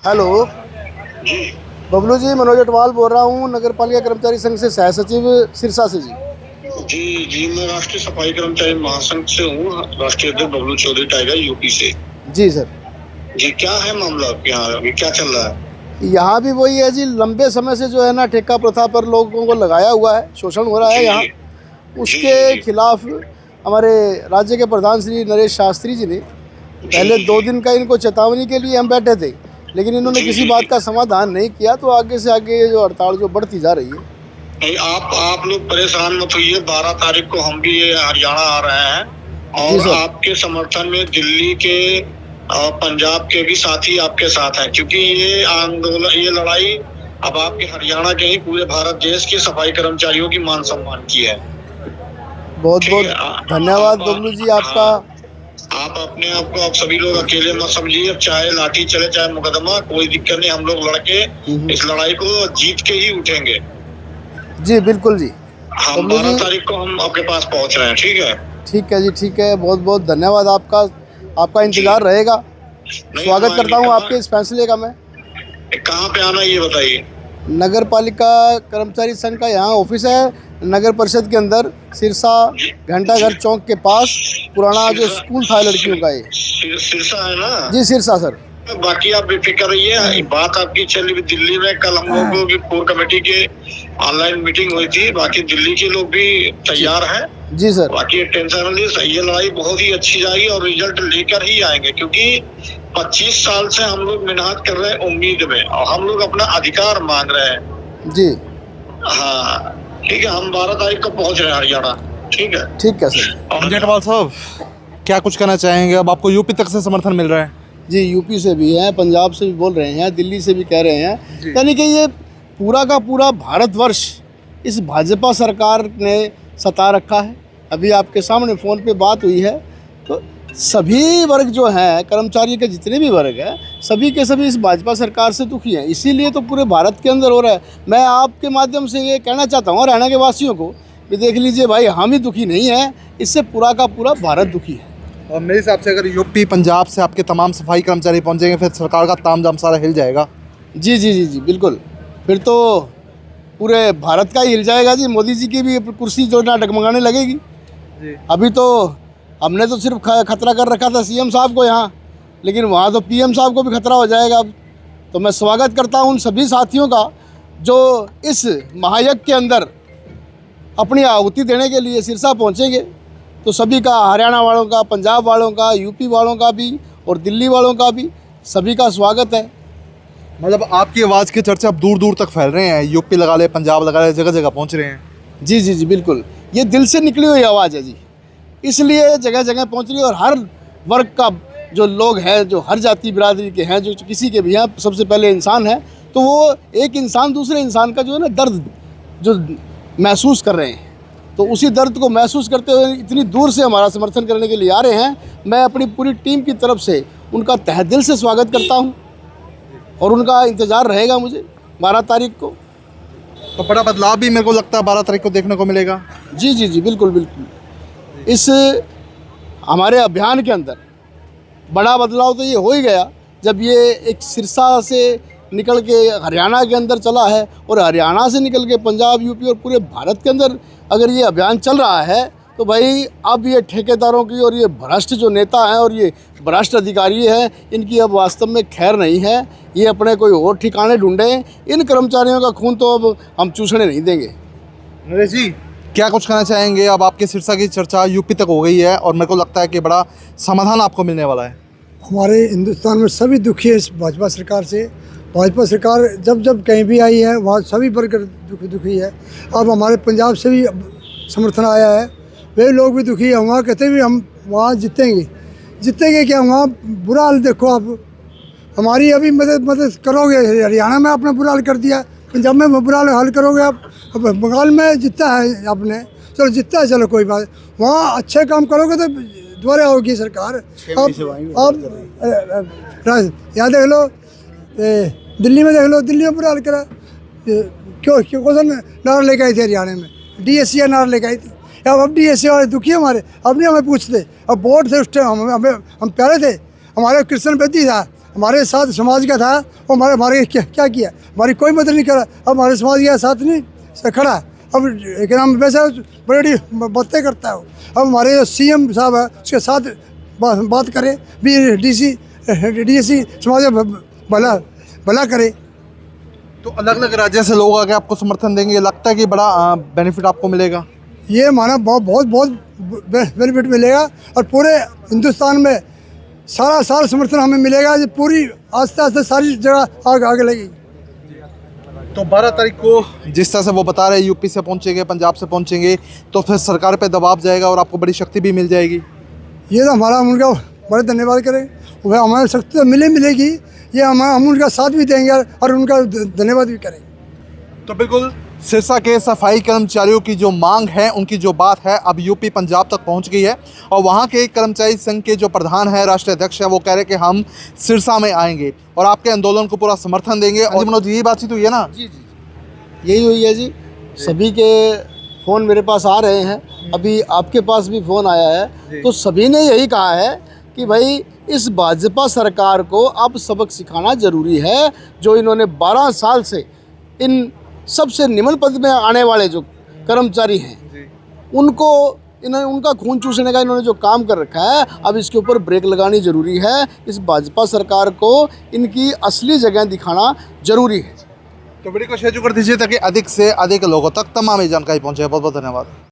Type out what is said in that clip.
Hello जी बबलू जी, मनोज अटवाल बोल रहा हूँ, नगर पालिका कर्मचारी संघ से सह सचिव सिरसा से जी। जी जी, मैं राष्ट्रीय सफाई कर्मचारी महासंघ से हूँ। राष्ट्रीय अध्यक्ष बबलू चौधरी टाइगर, यूपी से। जी सर। जी, क्या है मामला आपके यहाँ? अभी क्या चल रहा है? यहाँ भी वही है जी, लंबे समय से जो है ना ठेका प्रथा पर लोगों को लगाया हुआ है, शोषण हो रहा है जी यहाँ। जी उसके जी जी खिलाफ हमारे राज्य के प्रधान श्री नरेश शास्त्री जी ने जी पहले 2 दिन का इनको चेतावनी के लिए हम बैठे थे, लेकिन इन्होंने जी किसी जी बात जी। का समाधान नहीं किया, तो आगे से आगे ये जो हड़ताल जो बढ़ती जा रही है। नहीं, आप लोग परेशान मत होइए। 12 तारीख को हम भी ये हरियाणा आ रहे हैं जी और सर। आपके समर्थन में दिल्ली के और पंजाब के भी साथी आपके साथ हैं, क्योंकि ये आंदोलन, ये लड़ाई अब आपके हरियाणा के ही पूरे भारत देश के सफाई कर्मचारियों की मान सम्मान की है। बहुत ठीक बहुत है। धन्यवाद आप बबलू जी आपका। हाँ, आप अपने आप को, आप सभी लोग अकेले मत समझिए। अब चाहे लाठी चले चाहे मुकदमा, कोई दिक्कत नहीं। हम लोग लड़के इस लड़ाई को जीत के ही उठेंगे। जी बिल्कुल जी। हम बबलू 12 जी तारीख को हम आपके पास पहुंच रहे हैं। ठीक है। ठीक है जी, ठीक है, बहुत बहुत धन्यवाद आपका। आपका जी। इंतज़ार रहेगा। नहीं, हम स्वागत करता आएंगे। हूँ कहाँ आपके इस फैसले का मैं। कहाँ पे आना ये बताइए। नगर पालिका कर्मचारी संघ का यहाँ ऑफिस है, नगर परिषद के अंदर, सिरसा घंटाघर चौक के पास, पुराना जो सिरसा स्कूल था लड़कियों का ये। सिरसा है ना? जी सिरसा सर। बाकी आप बेफिक्र रहिए। बात आपकी चली दिल्ली में। कल हम लोगों की कोर कमेटी के ऑनलाइन मीटिंग हुई थी। बाकी दिल्ली के लोग भी तैयार हैं। जी सर। बाकी टेंशन वाली ये लड़ाई बहुत ही अच्छी जाएगी और रिजल्ट लेकर ही आएंगे, क्योंकि 25 साल से हम लोग मेहनत कर रहे हैं उम्मीद में, और हम लोग अपना अधिकार मांग रहे हैं। जी हाँ ठीक है, हम 12 तारीख को पहुंच रहे हैं हरियाणा। ठीक है। ठीक है सर। और अटवाल साहब, क्या कुछ कहना चाहेंगे? अब आपको यूपी तक से समर्थन मिल रहा है। जी, यूपी से भी हैं, पंजाब से भी बोल रहे हैं, दिल्ली से भी कह रहे हैं, यानी कि ये पूरा का पूरा भारतवर्ष इस भाजपा सरकार ने सता रखा है। अभी आपके सामने फ़ोन पे बात हुई है, तो सभी वर्ग जो हैं, कर्मचारी के जितने भी वर्ग हैं, सभी के सभी इस भाजपा सरकार से दुखी हैं। इसीलिए तो पूरे भारत के अंदर हो रहा है। मैं आपके माध्यम से ये कहना चाहता हूँ हरियाणा के वासियों को कि देख लीजिए भाई, हम ही दुखी नहीं हैं, इससे पूरा का पूरा भारत दुखी है। और मेरे हिसाब से अगर यूपी पंजाब से आपके तमाम सफाई कर्मचारी पहुंचेंगे, फिर सरकार का तामझाम सारा हिल जाएगा। जी जी जी जी बिल्कुल। फिर तो पूरे भारत का ही हिल जाएगा जी। मोदी जी की भी कुर्सी जो ना डगमगाने लगेगी जी। अभी तो हमने तो सिर्फ खतरा कर रखा था सीएम साहब को यहाँ, लेकिन वहाँ तो पीएम साहब को भी खतरा हो जाएगा अब। तो मैं स्वागत करता हूँ उन सभी साथियों का जो इस महायज्ञ के अंदर अपनी आहुति देने के लिए सिरसा पहुँचेंगे। तो सभी का, हरियाणा वालों का, पंजाब वालों का, यूपी वालों का भी और दिल्ली वालों का भी, सभी का स्वागत है। मतलब आपकी आवाज़ के चर्चे अब दूर दूर तक फैल रहे हैं। यूपी लगा ले, पंजाब लगा ले, जगह जगह पहुंच रहे हैं। जी जी जी बिल्कुल। ये दिल से निकली हुई आवाज़ है जी, इसलिए जगह जगह पहुंच रही है। और हर वर्ग का जो लोग हैं, जो हर जाति बिरादरी के हैं, जो किसी के भी हैं, सबसे पहले इंसान है, तो वो एक इंसान दूसरे इंसान का जो है ना दर्द जो महसूस कर रहे हैं, तो उसी दर्द को महसूस करते हुए इतनी दूर से हमारा समर्थन करने के लिए आ रहे हैं। मैं अपनी पूरी टीम की तरफ से उनका तहे दिल से स्वागत करता हूँ और उनका इंतज़ार रहेगा मुझे 12 तारीख को। तो बड़ा बदलाव भी मेरे को लगता है 12 तारीख को देखने को मिलेगा। जी जी जी बिल्कुल बिल्कुल। इस हमारे अभियान के अंदर बड़ा बदलाव तो ये हो ही गया जब ये एक सिरसा से निकल के हरियाणा के अंदर चला है, और हरियाणा से निकल के पंजाब, यूपी और पूरे भारत के अंदर अगर ये अभियान चल रहा है, तो भाई अब ये ठेकेदारों की और ये भ्रष्ट जो नेता हैं और ये भ्रष्ट अधिकारी हैं, इनकी अब वास्तव में खैर नहीं है। ये अपने कोई और ठिकाने ढूंढें। इन कर्मचारियों का खून तो अब हम चूसने नहीं देंगे। नरेश जी, क्या कुछ कहना चाहेंगे? अब आपके सिरसा की चर्चा यूपी तक हो गई है और मेरे को लगता है कि बड़ा समाधान आपको मिलने वाला है। हमारे हिंदुस्तान में सभी दुखी है इस भाजपा सरकार से। भाजपा सरकार जब जब कहीं भी आई है, वहाँ सभी वर्ग दुखी है। अब हमारे पंजाब से भी समर्थन आया है, वे लोग भी दुखी है। वहाँ कहते भी हम वहाँ जीतेंगे क्या? वहाँ बुरा हाल देखो। अब हमारी अभी मदद करोगे। हरियाणा में आपने बुरा हाल कर दिया, पंजाब में बुरा हाल करोगे आप। अब बंगाल में जीता है आपने, चलो जीता है, चलो कोई बात। वहाँ अच्छे काम करोगे तो दोबारा होगी सरकार। अब यहाँ देख लो, दिल्ली में देख लो, दिल्ली में बुरा हाल करा। क्यों कौन नारा लेके आई थी हरियाणा में? DSC नारा लेके आई थी। अब DSC वाले दुखी हमारे, अब नहीं हमें पूछते। अब वोट थे उस टाइम, हम प्यारे थे। हमारे कृष्ण बेदी था, हमारे साथ समाज का था, वो हमारे क्या किया, हमारी कोई मदद नहीं करा। अब हमारे समाज के साथ नहीं से खड़ा, अब एक नाम वैसे बड़ी बातें करता है। अब हमारे जो CM साहब है उसके साथ बात करे, DSC समाज का भला करे। तो अलग अलग राज्य से लोग आके आपको समर्थन देंगे, लगता है कि बड़ा बेनिफिट आपको मिलेगा? ये माना बहुत बेनिफिट मिलेगा और पूरे हिंदुस्तान में सारा समर्थन हमें मिलेगा। ये पूरी आस्ते आस्ते सारी जगह आगे लगेगी। तो 12 तारीख को जिस तरह से वो बता रहे हैं यूपी से पहुंचेंगे, पंजाब से पहुंचेंगे, तो फिर सरकार पे दबाव जाएगा और आपको बड़ी शक्ति भी मिल जाएगी। ये तो हमारा उनका बड़े धन्यवाद करें, वह हमारी शक्ति तो मिलेगी। ये हम उनका साथ भी देंगे और उनका धन्यवाद भी करेंगे। तो बिल्कुल सिरसा के सफाई कर्मचारियों की जो मांग है, उनकी जो बात है, अब यूपी पंजाब तक पहुंच गई है और वहां के कर्मचारी संघ के जो प्रधान है, राष्ट्रीय अध्यक्ष है, वो कह रहे कि हम सिरसा में आएंगे और आपके आंदोलन को पूरा समर्थन देंगे। और मनोज, यही बातचीत हुई है ना? जी, यही हुई है जी। सभी के फ़ोन मेरे पास आ रहे हैं, अभी आपके पास भी फ़ोन आया है, तो सभी ने यही कहा है कि भाई इस भाजपा सरकार को अब सबक सिखाना ज़रूरी है। जो इन्होंने 12 साल से इन सबसे निम्न पद में आने वाले जो कर्मचारी हैं, उनको उनका खून चूसने का इन्होंने जो काम कर रखा है, अब इसके ऊपर ब्रेक लगानी ज़रूरी है। इस भाजपा सरकार को इनकी असली जगह दिखाना ज़रूरी है। तो वीडियो को शेयर कर दीजिए ताकि अधिक से अधिक लोगों तक तमाम जानकारी पहुंचे। बहुत बहुत धन्यवाद।